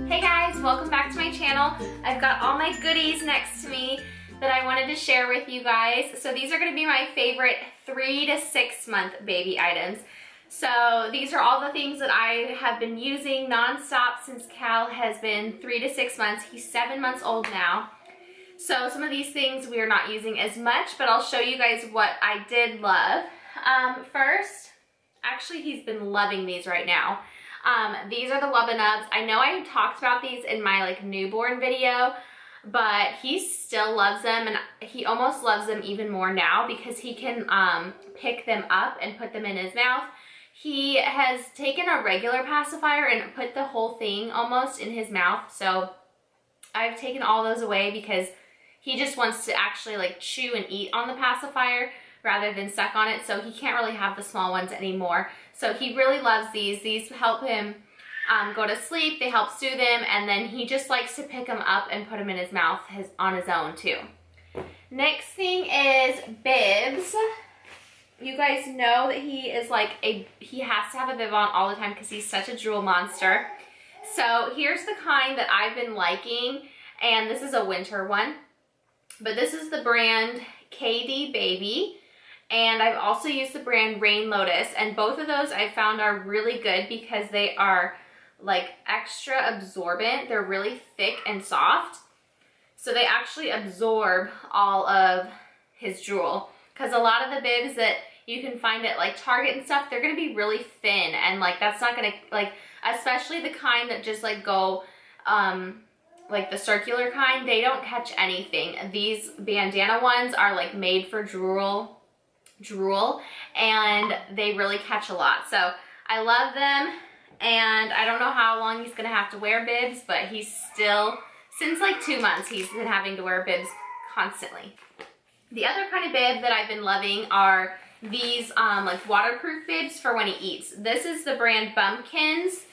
Hey guys, welcome back to my channel. I've got all my goodies next to me that I wanted to share with you guys. So these are going to be my favorite 3 to 6 month baby items. So these are all the things that I have been using non-stop since Cal has been 3 to 6 months. He's 7 months old now. So some of these things we are not using as much, but I'll show you guys what I did love. First, actually he's been loving these right now. These are the Lubba Nubs. I know I talked about these in my newborn video, but he still loves them, and he almost loves them even more now because he can pick them up and put them in his mouth. He has taken a regular pacifier and put the whole thing almost in his mouth, so I've taken all those away because he just wants to actually chew and eat on the pacifier rather than suck on it, so he can't really have the small ones anymore. So he really loves these. These help him go to sleep, they help soothe him, and then he just likes to pick them up and put them in his mouth on his own too. Next thing is bibs. You guys know that he is he has to have a bib on all the time because he's such a drool monster. So here's the kind that I've been liking, and this is a winter one, but this is the brand KD Baby. And I've also used the brand Rain Lotus, and both of those I found are really good because they are extra absorbent. They're really thick and soft, so they actually absorb all of his drool. Because a lot of the bibs that you can find at Target and stuff, they're gonna be really thin, and that's not gonna especially the kind that just go the circular kind, they don't catch anything. These bandana ones are made for drool, and they really catch a lot. So I love them, and I don't know how long he's gonna have to wear bibs, but he's still, since 2 months, he's been having to wear bibs constantly. The other kind of bib that I've been loving are these waterproof bibs for when he eats. This is the brand Bumpkins,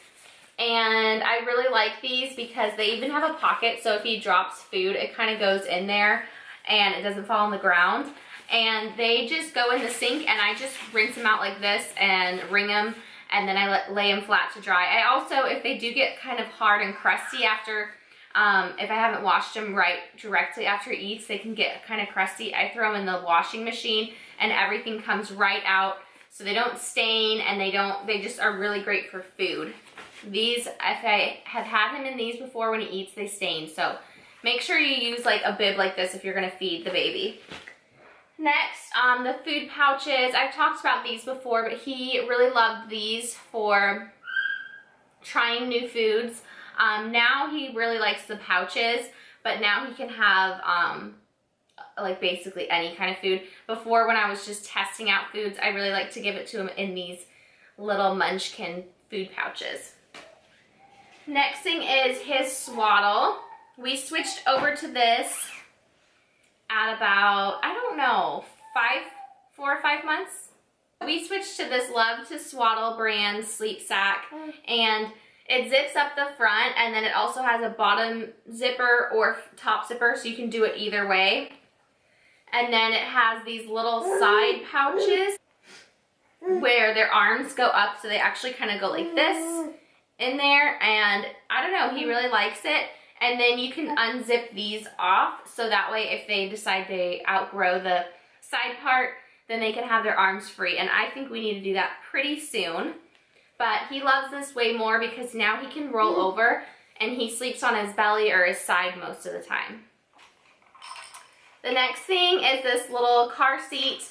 and I really like these because they even have a pocket, so if he drops food, it kind of goes in there and it doesn't fall on the ground. And they just go in the sink, and I just rinse them out like this and wring them, and then I lay them flat to dry. I also, if they do get kind of hard and crusty after, if I haven't washed them directly after he eats, they can get kind of crusty. I throw them in the washing machine, and everything comes right out, so they don't stain, and they just are really great for food. These, if I have had him in these before, when he eats, they stain. So make sure you use a bib like this if you're gonna feed the baby. Next, the food pouches. I've talked about these before, but he really loved these for trying new foods. Now he really likes the pouches, but now he can have basically any kind of food. Before, when I was just testing out foods, I really like to give it to him in these little Munchkin food pouches. Next thing is his swaddle. We switched over to this at about, I don't know, 4 or 5 months. We switched to this Love to Swaddle brand sleep sack, and it zips up the front, and then it also has a bottom zipper or top zipper, so you can do it either way. And then it has these little side pouches where their arms go up, so they actually kind of go like this in there, and I don't know, he really likes it. And then you can unzip these off, so that way if they decide they outgrow the side part, then they can have their arms free. And I think we need to do that pretty soon. But he loves this way more because now he can roll over, and he sleeps on his belly or his side most of the time. The next thing is this little car seat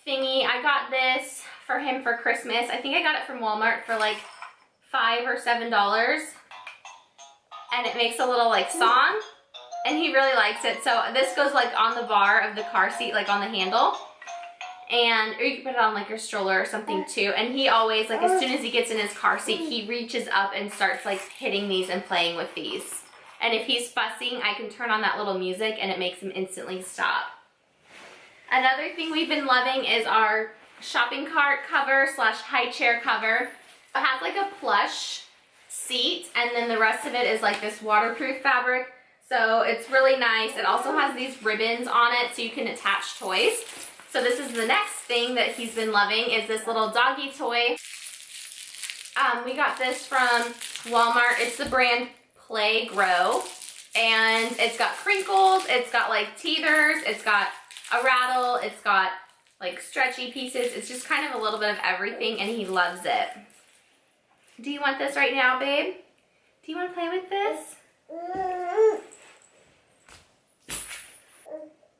thingy. I got this for him for Christmas. I think I got it from Walmart for $5 or $7. And it makes a little song, and he really likes it. So this goes on the bar of the car seat, on the handle, or you can put it on your stroller or something too. And he always, as soon as he gets in his car seat, he reaches up and starts hitting these and playing with these. And if he's fussing, I can turn on that little music, and it makes him instantly stop. Another thing we've been loving is our shopping cart cover / high chair cover. It has a plush seat, and then the rest of it is this waterproof fabric, so it's really nice. It also has these ribbons on it so you can attach toys. So this is the next thing that he's been loving, is this little doggy toy. We got this from Walmart. It's the brand Play Grow, and it's got crinkles, it's got like teethers, it's got a rattle, it's got like stretchy pieces. It's just kind of a little bit of everything, and he loves it. Do you want this right now, babe? Do you want to play with this?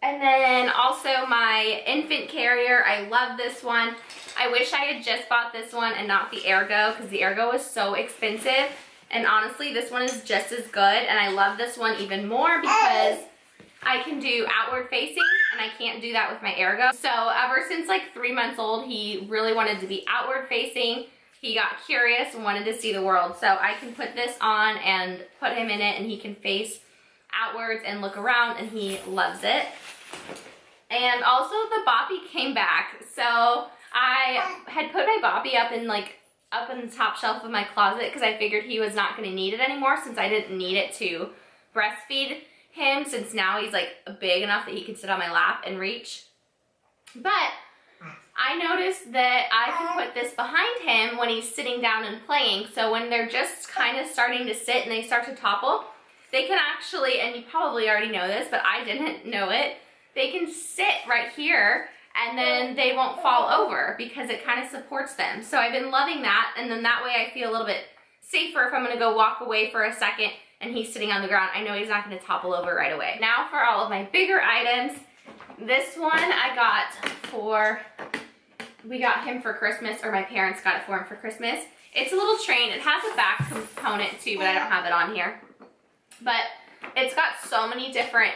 And then also my infant carrier. I love this one. I wish I had just bought this one and not the Ergo, because the Ergo is so expensive. And honestly, this one is just as good. And I love this one even more because I can do outward facing, and I can't do that with my Ergo. So ever since like 3 months old, he really wanted to be outward facing. He got curious and wanted to see the world. So I can put this on and put him in it, and he can face outwards and look around, and he loves it. And also the boppy came back. So I had put my boppy up in the top shelf of my closet because I figured he was not going to need it anymore, since I didn't need it to breastfeed him, since now he's like big enough that he can sit on my lap and reach. But I noticed that I can put this behind him when he's sitting down and playing. So when they're just kind of starting to sit and they start to topple, they can actually, and you probably already know this, but I didn't know it, they can sit right here and then they won't fall over because it kind of supports them. So I've been loving that, and then that way I feel a little bit safer if I'm gonna go walk away for a second and he's sitting on the ground. I know he's not gonna topple over right away. Now for all of my bigger items. This one we got him for Christmas, or my parents got it for him for Christmas. It's a little train. It has a back component too, but I don't have it on here. But it's got so many different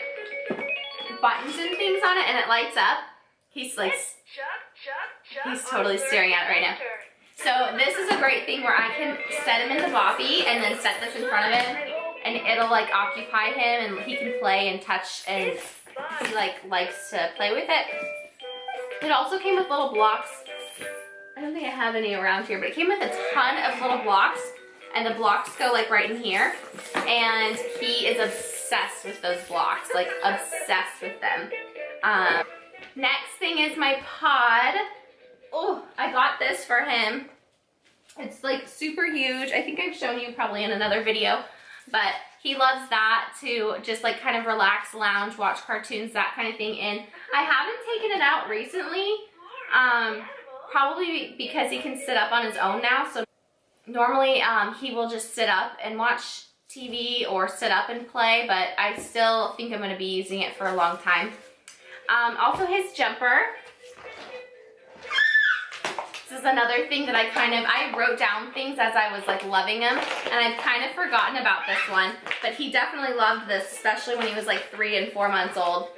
buttons and things on it, and it lights up. He's like, he's totally staring at it right now. So this is a great thing where I can set him in the boppy and then set this in front of him, and it'll like occupy him, and he can play and touch, and he like likes to play with it. It also came with little blocks. I don't think I have any around here, but it came with a ton of little blocks, and the blocks go like right in here, and he is obsessed with those blocks, like obsessed with them. Next thing is my pod. Oh, I got this for him. It's like super huge. I think I've shown you probably in another video, but he loves that to just like kind of relax, lounge, watch cartoons, that kind of thing. And I haven't taken it out recently, probably because he can sit up on his own now. So normally he will just sit up and watch TV or sit up and play, but I still think I'm going to be using it for a long time. Also his jumper. This is another thing that I wrote down things as I was like loving him, and I've kind of forgotten about this one, but he definitely loved this, especially when he was like 3 and 4 months old.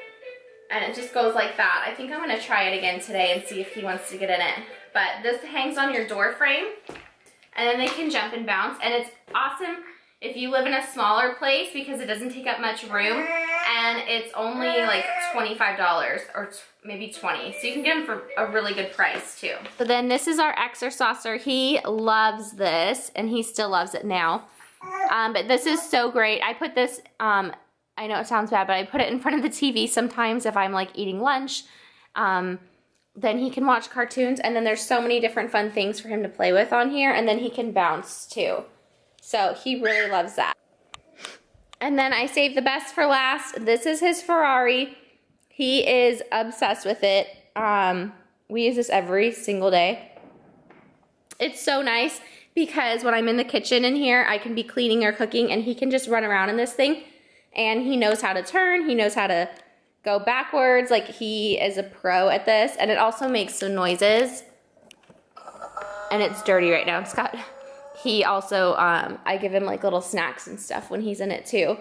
And it just goes like that. I think I'm gonna try it again today and see if he wants to get in it. But this hangs on your door frame, and then they can jump and bounce, and it's awesome if you live in a smaller place because it doesn't take up much room, and it's only like $25 or maybe $20. So you can get them for a really good price too. So then this is our exersaucer. He loves this, and he still loves it now. But this is so great. I put this, I know it sounds bad, but I put it in front of the TV sometimes if I'm like eating lunch. Then he can watch cartoons, and then there's so many different fun things for him to play with on here, and then he can bounce too. So he really loves that. And then I saved the best for last. This is his Ferrari. He is obsessed with it. We use this every single day. It's so nice because when I'm in the kitchen in here, I can be cleaning or cooking, and he can just run around in this thing, and he knows how to turn. He knows how to go backwards. Like, he is a pro at this, and it also makes some noises. And it's dirty right now, Scott. He also, I give him like little snacks and stuff when he's in it too.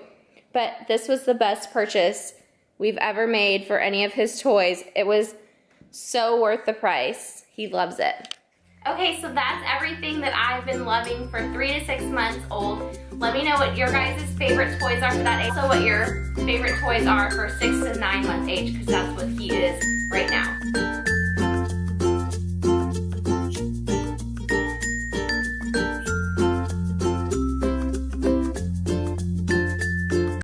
But this was the best purchase we've ever made for any of his toys. It was so worth the price. He loves it. Okay, so that's everything that I've been loving for 3 to 6 months old. Let me know what your guys' favorite toys are for that age. Also what your favorite toys are for 6 to 9 months age, because that's what he is right now.